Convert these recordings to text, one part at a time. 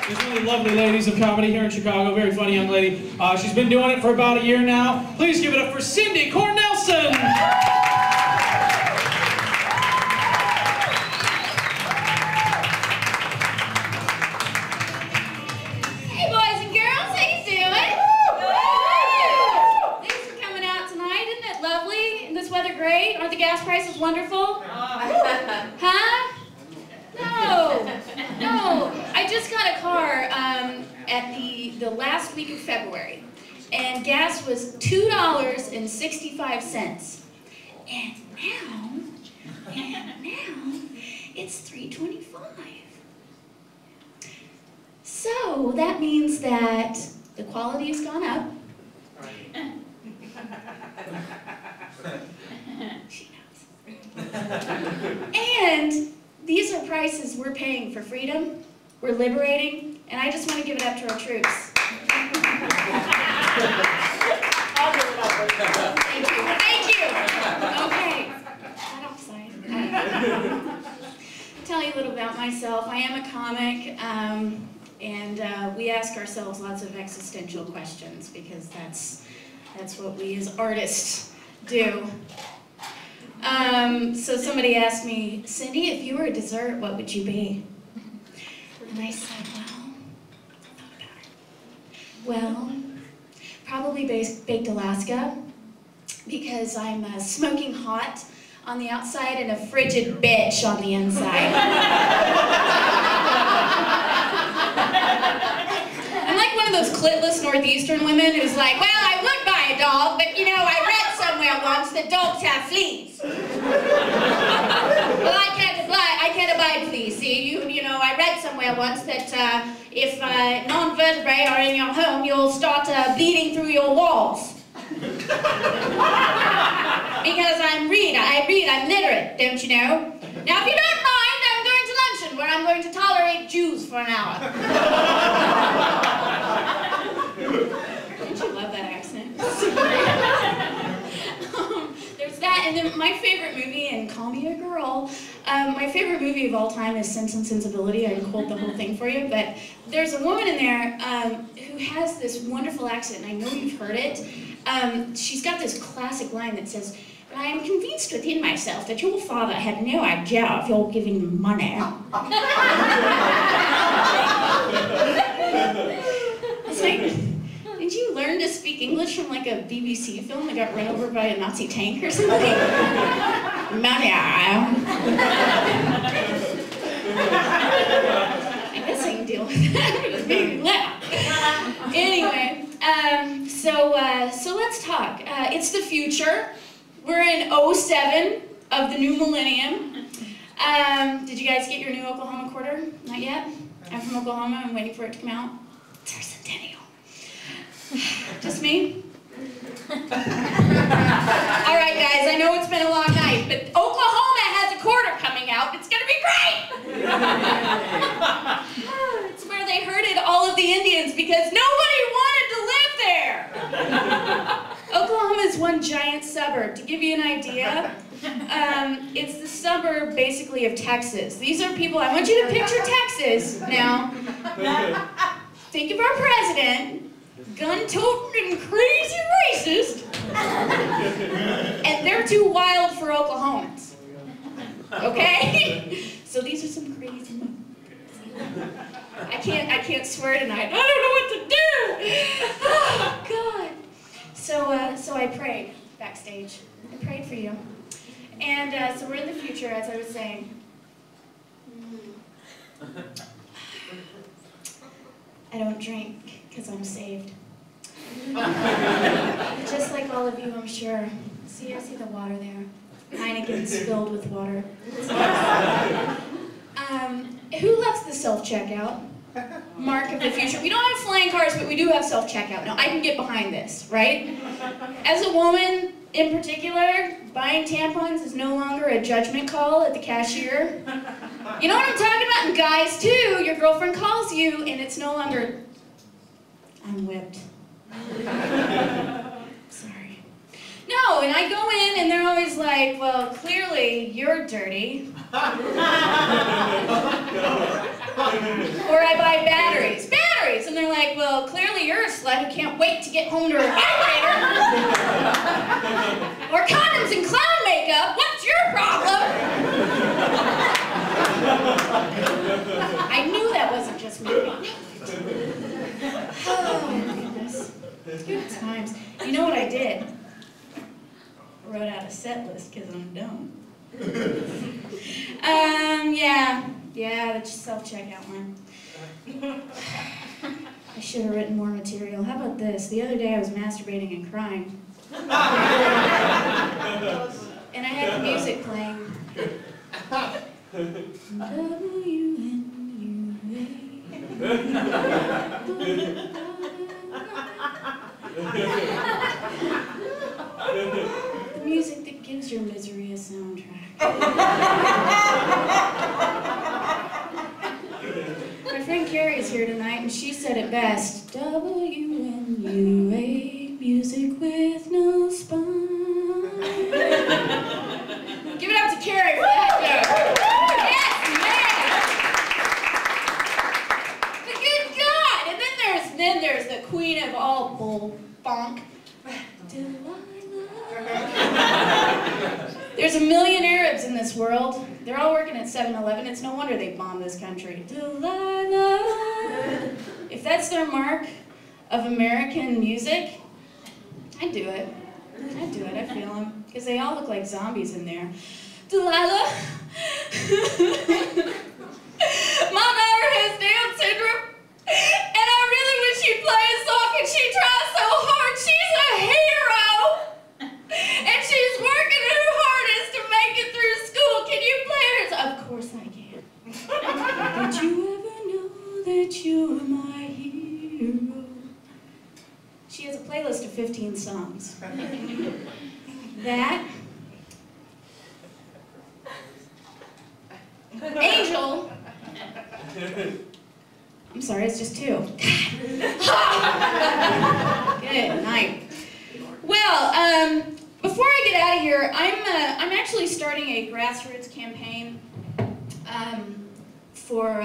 is one of the lovely ladies of comedy here in Chicago. Very funny young lady. She's been doing it for about a year now. Please give it up for Cindy Cornelson. Hey boys and girls, how you doing? Thanks for coming out tonight. Isn't it lovely? Isn't this weather great? Aren't the gas prices wonderful? Huh? No. I just got a car at the last week of February, and gas was $2.65. And now it's $3.25. So that means that the quality has gone up. She knows. And these are prices we're paying for freedom, we're liberating, and I just want to give it up to our troops. I'll give it up. Thank you. Okay. Get offside. Tell you a little about myself. I am a comic, and we ask ourselves lots of existential questions because that's what we as artists do. So somebody asked me, Cindy, if you were a dessert, what would you be? And I said, well, probably baked Alaska, because I'm smoking hot on the outside and a frigid bitch on the inside. I'm like one of those clitless Northeastern women who's like, well, I would buy a dog, but you know, I read somewhere once that dogs have fleas. Well, I can't abide fleas. See, you know, I read somewhere once that if non-vertebrae are in your home, you'll start bleeding through your walls. Because I'm literate, don't you know? Now, if you don't mind, I'm going to luncheon where I'm going to tolerate Jews for an hour. Don't you love that accent? There's that, and then my favorite movie, and call me a girl, my favorite movie of all time is Sense and Sensibility. I can quote the whole thing for you, but there's a woman in there who has this wonderful accent, and I know you've heard it. She's got this classic line that says, I am convinced within myself that your father had no idea of your giving him money. It's like, did you learn to speak English from like a BBC film that got run over by a Nazi tank or something? Money. I guess I can deal with that. It just made me laugh. Anyway, so let's talk. It's the future. We're in 07 of the new millennium. Did you guys get your new Oklahoma quarter? Not yet? I'm from Oklahoma. I'm waiting for it to come out. It's our centennial. Just me? All right, guys, I know it's been a long night, but Oklahoma has a quarter coming out. It's going to be great! It's where they herded all of the Indians because nobody wanted to live there! Oklahoma is one giant suburb. To give you an idea, it's the suburb, basically, of Texas. These are people, I want you to picture Texas now. Think of our president, gun-toting and crazy racist, and they're too wild for Oklahomans. Okay? So these are some crazy ones. I can't swear tonight. I don't know what to do. Oh, God. So I prayed backstage. I prayed for you. And so we're in the future, as I was saying. I don't drink because I'm saved. Just like all of you, I'm sure. See, I see the water there. Heineken's filled with water. Who loves the self-checkout? Mark of the future. We don't have flying cars, but we do have self-checkout. Now, I can get behind this, right? As a woman, in particular, buying tampons is no longer a judgment call at the cashier. You know what I'm talking about? And guys, too, your girlfriend calls you, and it's no longer, I'm whipped. Sorry. No, and I go in, and they're always like, well, clearly, you're dirty. Or I buy batteries. like, well, clearly you're a slut who can't wait to get home to her vibrator. Or condoms and clown makeup. What's your problem? I knew that wasn't just me. Oh, goodness. Good times. You know what I did? I wrote out a set list because I'm dumb. Yeah, the self-checkout one. I should have written more material. How about this? The other day I was masturbating and crying. And I had the music playing. The music that gives your misery a soundtrack. My friend Carrie's here tonight, and she said it best. WNUA, music with no spine. Give it up to Carrie for that joke. Yes, man! The good God! And then there's the queen of all bull funk. There's a million Arabs in this world. They're all working at 7-Eleven. It's no wonder they bombed this country. Delilah. If that's their mark of American music, I'd do it. I'd do it. I feel them. Because they all look like zombies in there. Delilah. My daughter has Down syndrome. And I really wish she'd play a song, and she tries so hard. She's a hero. And she's working her hardest to make it through school. Can you play hers? Of course I can. Did you ever know that you're my hero? She has a playlist of 15 songs. That. Angel. I'm sorry, it's just 2. Good night. Well, before I get out of here, I'm actually starting a grassroots campaign for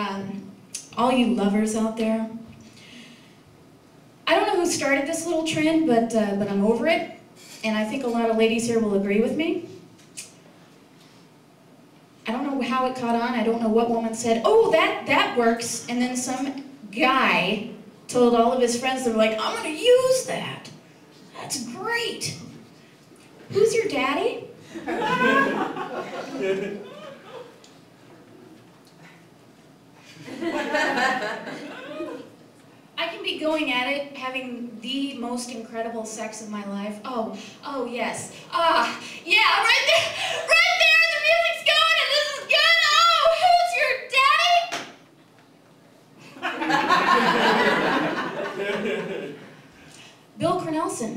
all you lovers out there. I don't know who started this little trend, but I'm over it, and I think a lot of ladies here will agree with me. I don't know how it caught on. I don't know what woman said, "Oh, that works," and then some guy told all of his friends. They're like, "I'm going to use that. That's great. Who's your daddy?" I can be going at it, having the most incredible sex of my life. Oh yes. Yeah, right there, the music's going and this is good. Oh, who's your daddy? Bill Cornelson.